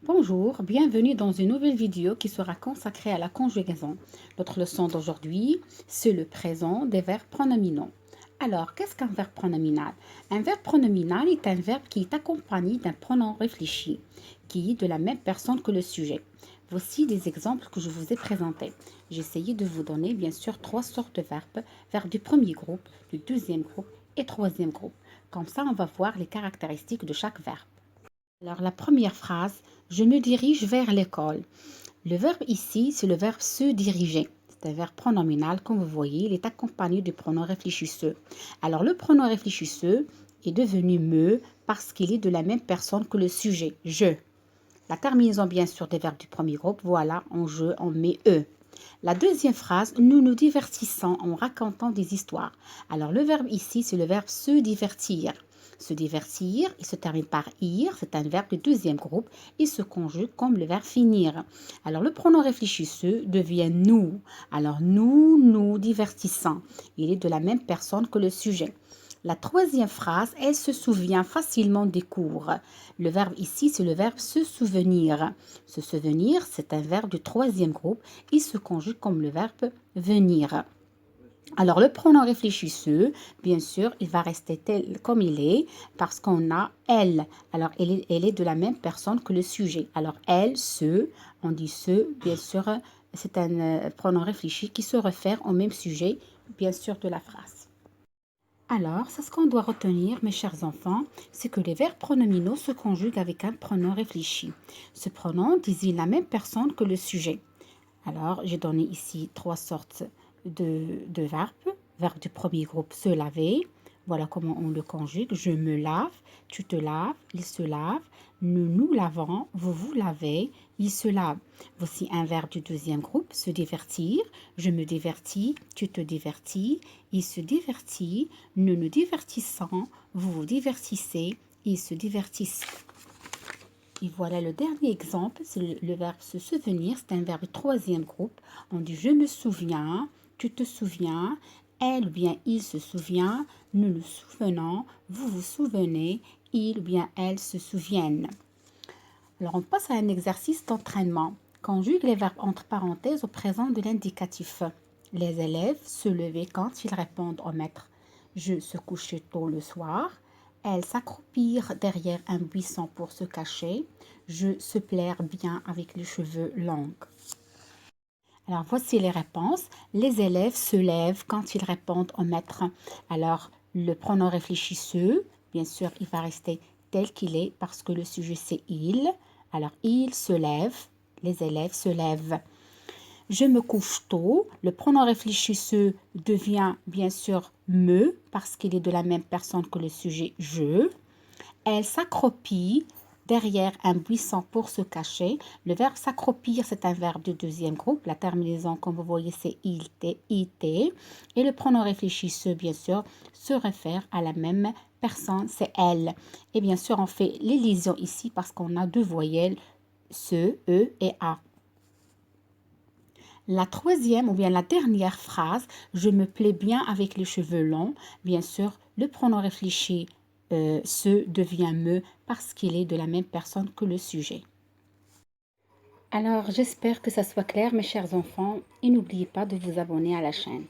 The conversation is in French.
Bonjour, bienvenue dans une nouvelle vidéo qui sera consacrée à la conjugaison. Notre leçon d'aujourd'hui, c'est le présent des verbes pronominaux. Alors, qu'est-ce qu'un verbe pronominal? Un verbe pronominal est un verbe qui est accompagné d'un pronom réfléchi, qui est de la même personne que le sujet. Voici des exemples que je vous ai présentés. J'ai essayé de vous donner, bien sûr, trois sortes de verbes, verbes du premier groupe, du deuxième groupe et troisième groupe. Comme ça, on va voir les caractéristiques de chaque verbe. Alors, la première phrase, je me dirige vers l'école. Le verbe ici, c'est le verbe se diriger. C'est un verbe pronominal, comme vous voyez, il est accompagné du pronom réfléchisseux. Alors, le pronom réfléchisseux est devenu me parce qu'il est de la même personne que le sujet, je. La terminaison, bien sûr, des verbes du premier groupe, voilà, en je, on met e. La deuxième phrase, nous nous divertissons en racontant des histoires. Alors, le verbe ici, c'est le verbe se divertir. Se divertir, il se termine par ir, c'est un verbe du deuxième groupe, il se conjugue comme le verbe finir. Alors, le pronom réfléchisseux devient nous. Alors, nous nous divertissons. Il est de la même personne que le sujet. La troisième phrase, elle se souvient facilement des cours. Le verbe ici, c'est le verbe se souvenir. Se souvenir, c'est un verbe du troisième groupe. Il se conjugue comme le verbe venir. Alors, le pronom réfléchisseux, bien sûr, il va rester tel comme il est parce qu'on a elle. Alors, elle est de la même personne que le sujet. Alors, elle, ce, on dit ce, bien sûr, c'est un pronom réfléchi qui se réfère au même sujet, bien sûr, de la phrase. Alors, c'est ce qu'on doit retenir, mes chers enfants, c'est que les verbes pronominaux se conjuguent avec un pronom réfléchi. Ce pronom désigne la même personne que le sujet. Alors, j'ai donné ici trois sortes de verbes. Verbe du premier groupe, se laver. Voilà comment on le conjugue. Je me lave, tu te laves, il se lave. Nous nous lavons, vous vous lavez, il se lave. Voici un verbe du deuxième groupe, se divertir. Je me divertis, tu te divertis, il se divertit. Nous nous divertissons, vous vous divertissez, ils se divertissent. Et voilà le dernier exemple, c'est le verbe se souvenir, c'est un verbe troisième groupe. On dit je me souviens, tu te souviens, elle ou bien il se souvient, nous nous souvenons, vous vous souvenez, il ou bien elle se souviennent. Alors on passe à un exercice d'entraînement. Conjugue les verbes entre parenthèses au présent de l'indicatif. Les élèves se levaient quand ils répondent au maître. Je se couchais tôt le soir. Elles s'accroupirent derrière un buisson pour se cacher. Je se plaire bien avec les cheveux longs. Alors voici les réponses. Les élèves se lèvent quand ils répondent au maître. Alors le pronom réfléchisseux, bien sûr, il va rester tel qu'il est parce que le sujet c'est il. Alors il se lève, les élèves se lèvent. Je me couche tôt. Le pronom réfléchisseux devient bien sûr me parce qu'il est de la même personne que le sujet je. Elle s'accroupit derrière un buisson pour se cacher. Le verbe s'accroupir, c'est un verbe du deuxième groupe. La terminaison, comme vous voyez, c'est il, it. Et le pronom réfléchisseux, bien sûr, se réfère à la même personne, c'est elle. Et bien sûr, on fait l'élision ici parce qu'on a deux voyelles, ce, e et a. La troisième ou bien la dernière phrase, je me plais bien avec les cheveux longs. Bien sûr, le pronom réfléchi se devient me parce qu'il est de la même personne que le sujet. Alors, j'espère que ça soit clair, mes chers enfants, et n'oubliez pas de vous abonner à la chaîne.